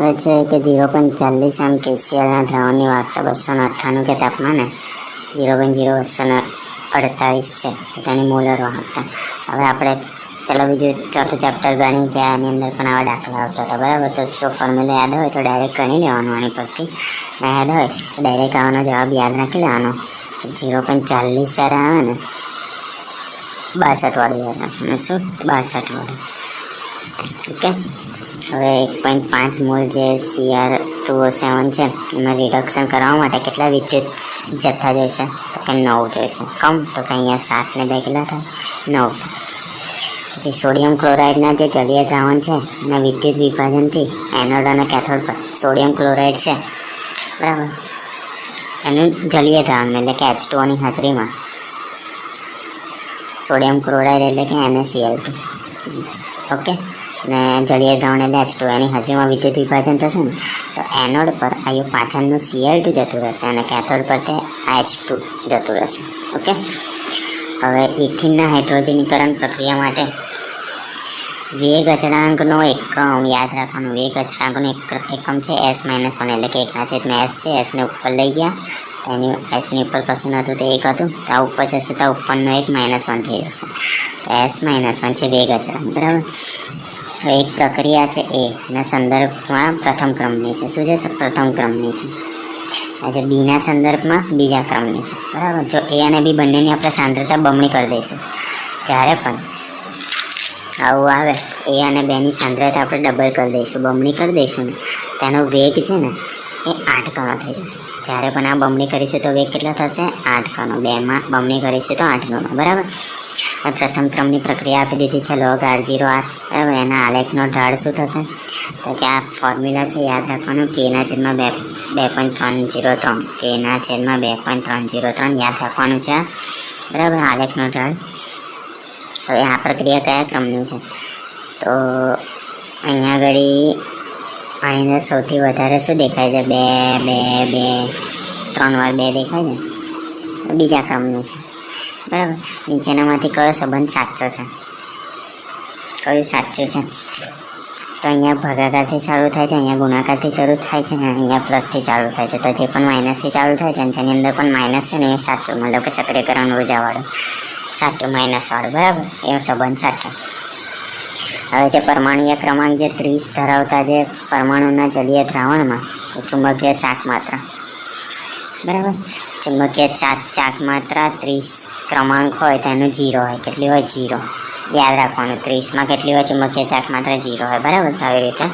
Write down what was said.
કહે છે કે 0.40 આમ KClના દ્રાવણની વાહકતા 298 કે તાપમાને 0.0248 છે તો તેની મોલર વાહકતા. હવે આપણે પેલો બીજું ચોથું ચેપ્ટર ગણી કે આની અંદર પણ આવા દાખલા આવતા હતા, બરાબર. તો જો ફોર્મ્યુલા યાદ હોય તો ડાયરેક્ટ ગણી લેવાનું આની પરથી, ના યાદ હોય તો ડાયરેક્ટ આવવાનો જવાબ યાદ રાખી લેવાનો. 0.40 જ્યારે આવે ને 62 વાળું યાદ રાખવાનું. શું 62 વાળું? ઓકે. હવે 1.5 મોલ જે Cr2O7 છે એમાં રિડક્શન કરવા માટે કેટલા વિદ્યુત જથ્થા જોઈશે? તો કે 9 જોઈશે. કમ તો કે અહીંયા 7 ને 2 કેટલા થાય? 9. પછી સોડિયમ ક્લોરાઇડના જે જલીય દ્રાવણ છે એના વિદ્યુત વિભાજનથી એનોડ અને કેથોડ પર સોડિયમ ક્લોરાઇડ છે, બરાબર, એનું જલીય દ્રાવણ એટલે કે H2O ની હાજરીમાં સોડિયમ ક્લોરાઇડ એટલે કે NaCl2, ઓકે, ને જલીય દ્રાવણ એટલે H2O એની હાજરીમાં વિદ્યુત વિભાજન થશે ને તો એનોડ પર આયુ પાછળનું Cl2 જતું રહેશે અને કેથોડ પર તે H2 જતું રહેશે, ઓકે. હવે ઇથિનના હાઇડ્રોજનીકરણ પ્રક્રિયા માટે વેગ અચળાંકનો એકમ યાદ રાખવાનો. વેગ અચળાંકનો એકમ છે S-1 એટલે કે 1/s છે. એસને ઉપર લઈ ગયા એની એસની ઉપર કશું નહોતું તે 1 હતું, તો આ ઉપર જશે તો ઉપરનો 1 -1 થઈ જશે. તો S-1 છે વેગ અચળાંક, બરાબર. હવે એક પ્રક્રિયા છે એના સંદર્ભમાં પ્રથમ ક્રમની છે. શું છે? પ્રથમ ક્રમની છે. આજે બીના સંદર્ભમાં બીજા ક્રમની છે, બરાબર. જો એ અને બી બંનેની આપણે સાંદ્રતા બમણી કરી દઈશું. જ્યારે પણ આવું આવે એ અને બેની સાંદ્રતા આપણે ડબલ કરી દઈશું, બમણી કરી દઈશું ને તેનો વેગ છે ને એ 8 ગણો થઈ જશે. જ્યારે પણ આ બમણી કરીશું તો વેગ કેટલો થશે? 8 ગણો. 2માં બમણી કરીશું તો 8 ગણો, બરાબર. પ્રથમ ક્રમની પ્રક્રિયા આપી દીધી છે log R0R, બરાબર. એના આલેખનો ઢાળ શું થશે? તો કે આ ફોર્મ્યુલા છે યાદ રાખવાનું, K/2.303, K/2.303 યાદ રાખવાનું છે, બરાબર. આલેખનો ઢાળ. હવે આ પ્રક્રિયા કયા ક્રમની છે? તો અહીંયા આગળ અહીં સૌથી વધારે શું દેખાય છે? 2 3 વાર 2 દેખાય છે, બીજા ક્રમની છે, બરાબર. નીચેનામાંથી કયો સંબંધ સાચો છે? કયું સાચું છે? તો અહીંયા ભાગાકારથી ચાલુ થાય છે, અહીંયા ગુણાકારથી શરૂ થાય છે, અને અહીંયા પ્લસથી ચાલુ થાય છે. તો જે પણ માઇનસથી ચાલુ થાય છે જેની અંદર પણ માઇનસ છે ને એ સાચું, મતલબ કે સક્રિયકરણ ઉર્જાવાળું સાચું, માઇનસવાળું, બરાબર. એ સંબંધ સાચો. હવે જે પરમાણુય ક્રમાંક જે 30 ધરાવતા જે પરમાણુના જલીય દ્રાવણમાં ચુંબકીય ચાક માત્રા, બરાબર. ચુંબકીય ચાક માત્રા 30 ક્રમાંક હોય તો એનું 0 હોય. કેટલી હોય? 0. યાદ રાખવાનું. 30માં કેટલી હોય ચુંબકીય ચાક માત્રા? 0 હોય, બરાબર. તો આવી રીતે